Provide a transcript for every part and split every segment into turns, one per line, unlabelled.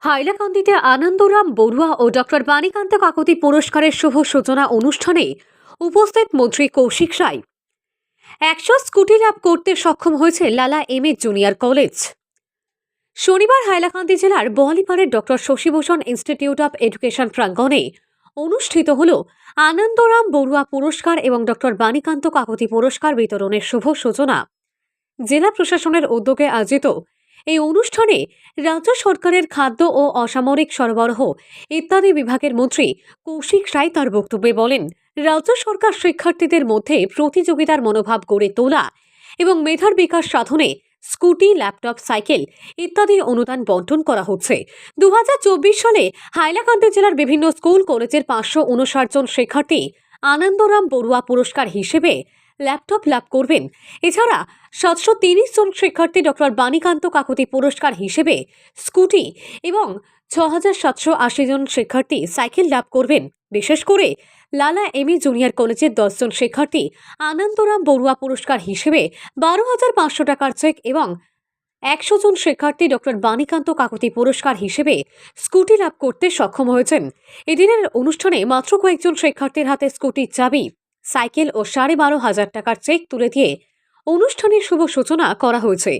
হাইলাকান্দিতে আনন্দরাম বড়ুয়া ও doctor Banikanta Kakati পুরস্কারের শুভ সূচনা অনুষ্ঠানে উপস্থিত মন্ত্রী কৌশিক রায়। 100 স্কুটি লাভ করতে সক্ষম হয়েছে লালা এম এ জুনিয়র কলেজ। শনিবার হাইলাকান্দি জেলার বোয়ালিপাড়ের doctor Shashibhushan institute of education প্রাঙ্গণে অনুষ্ঠিত হল আনন্দরাম বড়ুয়া পুরস্কার এবং ডক্টর বাণীকান্ত কাকতি পুরস্কার বিতরণের শুভ সূচনা। জেলা প্রশাসনের উদ্যোগে আয়োজিত এই অনুষ্ঠানে রাজ্য সরকারের খাদ্য ও অসামরিক সরবরাহ ইত্যাদি বিভাগের মন্ত্রী কৌশিক রায় তার বক্তব্যে বলেন, রাজ্য সরকার শিক্ষার্থীদের মধ্যে প্রতিযোগিতার মনোভাব গড়ে তোলা এবং মেধার বিকাশ সাধনে স্কুটি, ল্যাপটপ, সাইকেল ইত্যাদি অনুদান বন্টন করা হচ্ছে। 2024 সালে হাইলাকান্দি জেলার বিভিন্ন স্কুল কলেজের 559 জন শিক্ষার্থী আনন্দরাম বড়ুয়া পুরস্কার হিসেবে ল্যাপটপ লাভ করবেন। এছাড়া 730 জন শিক্ষার্থী ডক্টর বাণীকান্ত কাকতি পুরস্কার হিসেবে স্কুটি এবং 6780 জন শিক্ষার্থী সাইকেল লাভ করবেন। বিশেষ করে লালা এম এ জুনিয়র কলেজের 10 জন শিক্ষার্থী আনন্দরাম বড়ুয়া পুরস্কার হিসেবে 12,500 টাকার চেক এবং 100 জন শিক্ষার্থী ডক্টর বাণীকান্ত কাকতি পুরস্কার হিসেবে স্কুটি লাভ করতে সক্ষম হয়েছেন। এদিনের অনুষ্ঠানে মাত্র কয়েকজন শিক্ষার্থীর হাতে স্কুটির চাবি, সাইকেল ও 12,500 টাকার চেক তুলে দিয়ে অনুষ্ঠানের শুভ সূচনা করা হয়েছে।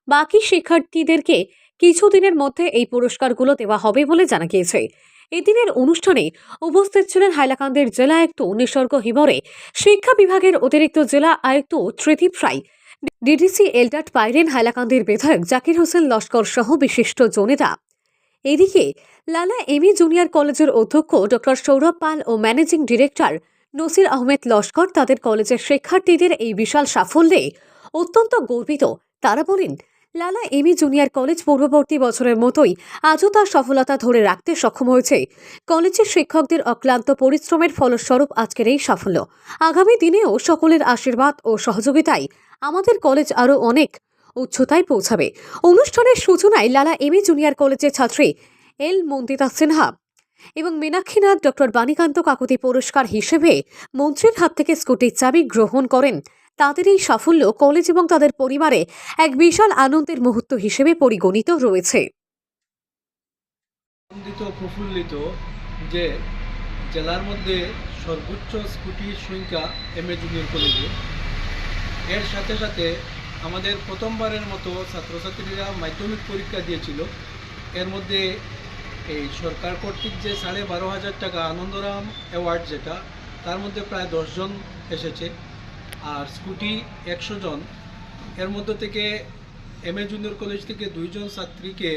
বাকি শিক্ষার্থীদেরকে কিছুদিনের মধ্যে এই পুরস্কারগুলো দেওয়া হবে বলে জানা গিয়েছে। এদিনের অনুষ্ঠানে উপস্থিত ছিলেন হাইলাকান্দির জেলা আয়ুক্ত নিসর্গ হিবরে, শিক্ষা বিভাগের অতিরিক্ত জেলা আয়ুক্ত ত্রিদীপ রায়, ডিডিসি এলডাট পাইরেন, হাইলাকান্দির বিধায়ক জাকির হোসেন লস্কর সহ বিশিষ্ট জনেতা। এদিকে লালা এম এ জুনিয়র কলেজের অধ্যক্ষ ডক্টর সৌরভ পাল ও ম্যানেজিং ডিরেক্টর নসির আহমেদ লস্কর তাদের কলেজের শিক্ষার্থীদের এই বিশাল সাফল্যে অত্যন্ত গর্বিত। তারা বলেন, লালা এম এ জুনিয়র কলেজ পূর্ববর্তী বছরের মতোই আজও তার সফলতা ধরে রাখতে সক্ষম হয়েছে। কলেজের শিক্ষকদের অক্লান্ত পরিশ্রমের ফলস্বরূপ আজকের এই সাফল্য। আগামী দিনেও সকলের আশীর্বাদ ও সহযোগিতায় আমাদের কলেজ আরও অনেক উচ্চতায় পৌঁছাবে। অনুষ্ঠানের সূচনায় লালা এম এ জুনিয়র কলেজের ছাত্রী এল মন্দিতা সিনহা এবং মীনাক্ষীনাথ ডক্টর বাণীকান্ত কাকতি পুরস্কার হিসেবে মন্ত্রীর হাত থেকে স্কুটির চাবি গ্রহণ করেন। তাদের এই সাফল্য কলেজ এবং তাদের পরিবারে এক বিশাল আনন্দের মুহূর্ত হিসেবে পরিগণিত রয়েছে।
প্রফুল্লিত যে জেলার মধ্যে সর্বোচ্চ স্কুটির সংখ্যা এম এ জুনিয়র কলেজে, এর সাথে সাথে আমাদের প্রথমবারের মতো ছাত্রছাত্রীরা মাধ্যমিক পরীক্ষা দিয়েছিল। এর মধ্যে এই সরকার কর্তৃক যে 12,500 টাকা আনন্দরাম অ্যাওয়ার্ড, যেটা তার মধ্যে প্রায় 10 জন এসেছে, আর স্কুটি 100 জন। এর মধ্যে থেকে এম এ জুনিয়র কলেজ থেকে 2 জন ছাত্রীকে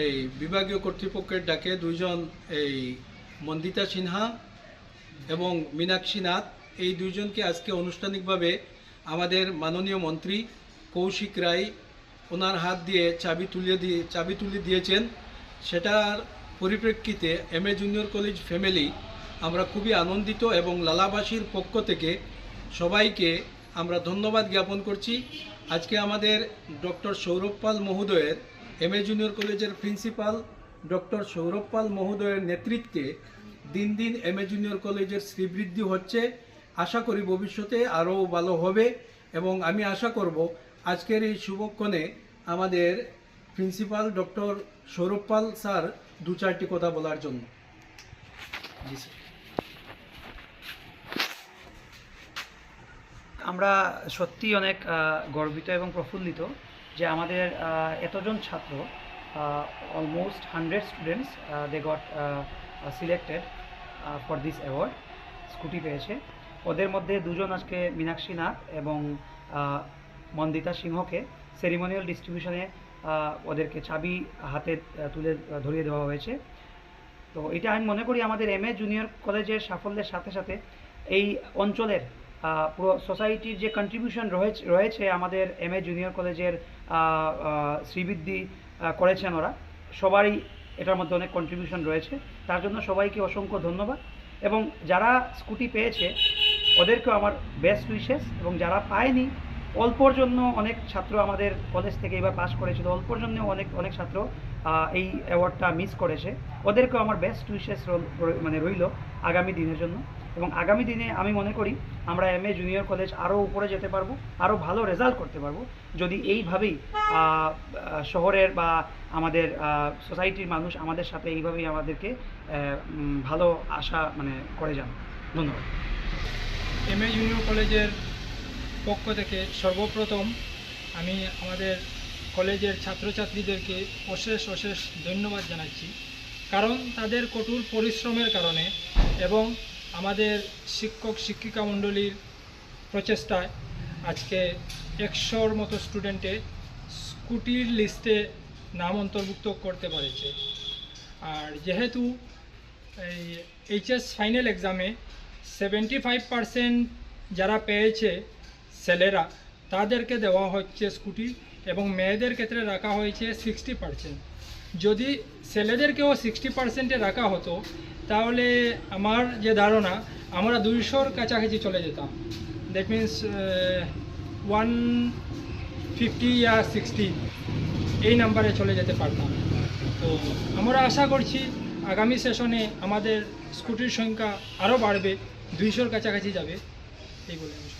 এই বিভাগীয় কর্তৃপক্ষের ডাকে 2 জন, এই মন্দিতা সিনহা এবং মীনাক্ষী নাথ, এই 2 জনকে আজকে আনুষ্ঠানিকভাবে আমাদের মাননীয় মন্ত্রী কৌশিক রায় ওনার হাত দিয়ে চাবি তুলে দিয়েছেন। সেটার পরিপ্রেক্ষিতে M A junior college family আমরা খুবই আনন্দিত এবং লালাবাসীর পক্ষ থেকে সবাইকে আমরা ধন্যবাদ জ্ঞাপন করছি। আজকে আমাদের ডক্টর সৌরভ পাল মহোদয়ের, এম এ জুনিয়র কলেজের প্রিন্সিপাল ডক্টর সৌরভ পাল মহোদয়ের নেতৃত্বে দিন দিন এম এ জুনিয়র কলেজের শ্রীবৃদ্ধি হচ্ছে। আশা করি ভবিষ্যতে আরও ভালো হবে এবং আমি আশা করব আজকের এই শুভক্ষণে আমাদের principal doctor Sourav Pal sir 2-4টি কথা বলার জন্য। জি স্যার।
আমরা সত্যি অনেক গর্বিত এবং প্রফুল্লিত যে আমাদের এতজন ছাত্র, almost 100 students, they got selected for this award, scooty পেয়েছে। ওদের মধ্যে 2 জন আজকে মীনাক্ষী নাথ এবং মন্দিতা সিংহকে সেরিমোনিয়াল ডিস্ট্রিবিউশনে ওদেরকে চাবি হাতে তুলে ধরিয়ে দেওয়া হয়েছে। তো এটা আমি মনে করি আমাদের এম এ জুনিয়র কলেজের সাফল্যের সাথে সাথে এই অঞ্চলের পুরো সোসাইটির যে কন্ট্রিবিউশন রয়েছে আমাদের এম এ জুনিয়র কলেজের শ্রীবৃদ্ধি করেছেন ওরা, সবারই এটার মধ্যে অনেক কন্ট্রিবিউশন রয়েছে। তার জন্য সবাইকে অসংখ্য ধন্যবাদ এবং যারা স্কুটি পেয়েছে ওদেরকেও আমার বেস্ট উইশেস, এবং যারা পায়নি অল্পর জন্য অনেক ছাত্র আমাদের কলেজ থেকে এবার পাস করেছিল, অল্পর জন্য অনেক অনেক ছাত্র এই অ্যাওয়ার্ডটা মিস করেছে। ওদেরকেও আমার বেস্ট উইশেস মানে রইল আগামী দিনের জন্য। এবং আগামী দিনে আমি মনে করি আমরা MA জুনিয়র কলেজ আরও উপরে যেতে পারবো, আরও ভালো রেজাল্ট করতে পারবো, যদি এইভাবেই শহরের বা আমাদের সোসাইটির মানুষ আমাদের সাথে এইভাবেই আমাদেরকে ভালো আশা মানে করে যান। ধন্যবাদ।
MA জুনিয়র কলেজের পক্ষ থেকে সর্বপ্রথম আমি আমাদের কলেজের ছাত্রছাত্রীদেরকে অশেষ অশেষ ধন্যবাদ জানাচ্ছি, কারণ তাদের কঠোর পরিশ্রমের কারণে এবং আমাদের শিক্ষক শিক্ষিকা মণ্ডলীর প্রচেষ্টায় আজকে 100-র মতো স্টুডেন্টে স্কুটির লিস্টে নাম অন্তর্ভুক্ত করতে পেরেছে। আর যেহেতু এই HS ফাইনাল এক্সামে 75% যারা পেয়েছে ছেলেরা, তাদেরকে দেওয়া হচ্ছে স্কুটি এবং মেয়েদের ক্ষেত্রে রাখা হয়েছে 60%। যদি ছেলেদেরকেও 60%-এ রাখা হতো তাহলে আমার যে ধারণা আমরা 200-র কাছাকাছি চলে যেতাম। দ্যাট মিন্স 150 या 60 এই নাম্বারে চলে যেতে পারতাম। তো আমরা আশা করছি আগামী সেশনে আমাদের স্কুটির সংখ্যা আরও বাড়বে, 200-র কাছাকাছি যাবে, এই বলে আমি